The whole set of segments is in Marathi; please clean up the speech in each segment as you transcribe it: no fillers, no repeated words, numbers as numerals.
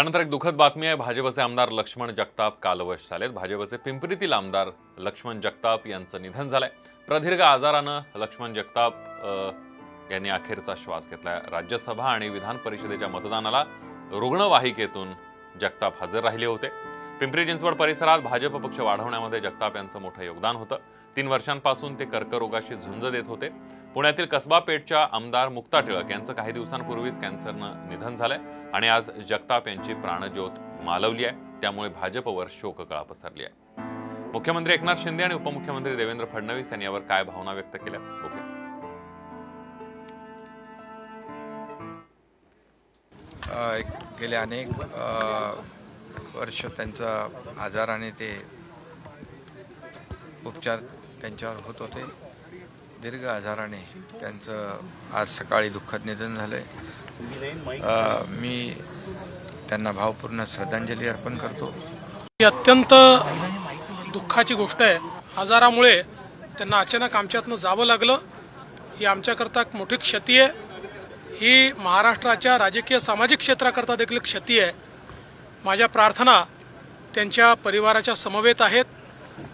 त्यानंतर एक दुःखद बातमी आहे। भाजपचे आमदार लक्ष्मण जगताप कालवश झालेत। भाजपचे पिंपरीतील आमदार लक्ष्मण जगताप यांचं निधन झालंय। प्रदीर्घ आजारानं लक्ष्मण जगताप यांनी अखेरचा श्वास घेतलाय। राज्यसभा आणि विधान परिषदेच्या मतदानाला रुग्णवाहिकेतून जगताप हजर राहिले होते। पिंपरी चिंचवड परिसरात भाजप पक्ष वाढवण्यामध्ये जगताप यांचं मोठं योगदान होतं। 3 वर्षांपासून ते कर्करोगाशी झुंज देत होते। पुण्यातील कसबा पेठच्या आमदार मुक्ता टिळक यांचं काही दिवसांपूर्वीच कॅन्सरनं निधन झालंय आणि आज जगताप यांची प्राणज्योत मालवली आहे। त्यामुळे भाजपवर शोककळा पसरली आहे। मुख्यमंत्री एकनाथ शिंदे आणि उपमुख्यमंत्री देवेंद्र फडणवीस यांनी यावर काय भावना व्यक्त केल्या बघूया। गेले अनेक वर्ष त्यांचा आजाराने ते उपचार त्यांच्यावर होत होते। दीर्घ आजाराने त्यांचं आज सकाळी दुःखद निधन झालंय। मी त्यांना भावपूर्ण श्रद्धांजली अर्पण करतो। ही अत्यंत दुःखाची गोष्ट आहे। आजारामुळे त्यांना अचानक आमच्यातनं जावं लागलं। ही आमच्याकरता मोठी क्षती आहे। ही महाराष्ट्राच्या राजकीय सामाजिक क्षेत्राकरता देखील क्षती आहे। माझ्या प्रार्थना त्यांच्या परिवाराच्या समवेत आहेत।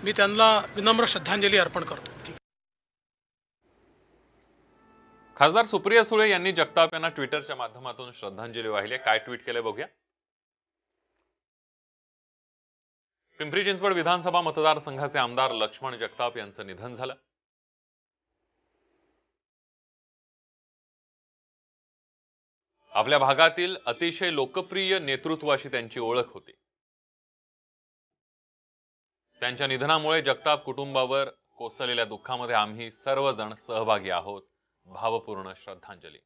मी त्यांना विनम्र श्रद्धांजली अर्पण करतो। खासदार सुप्रिया सुळे यांनी जगताप यांना ट्विटरच्या माध्यमातून श्रद्धांजली वाहिली। काय ट्विट केले बघूया। पिंपरी चिंचवड विधानसभा मतदारसंघाचे आमदार लक्ष्मण जगताप यांचं निधन झालं। आपल्या भागातील अतिशय लोकप्रिय नेतृत्वाशी त्यांची ओळख होती। त्यांच्या निधनामुळे जगताप कुटुंबावर कोसळलेल्या दुःखामध्ये आम्ही सर्वजण सहभागी आहोत। भावपूर्ण श्रद्धांजली।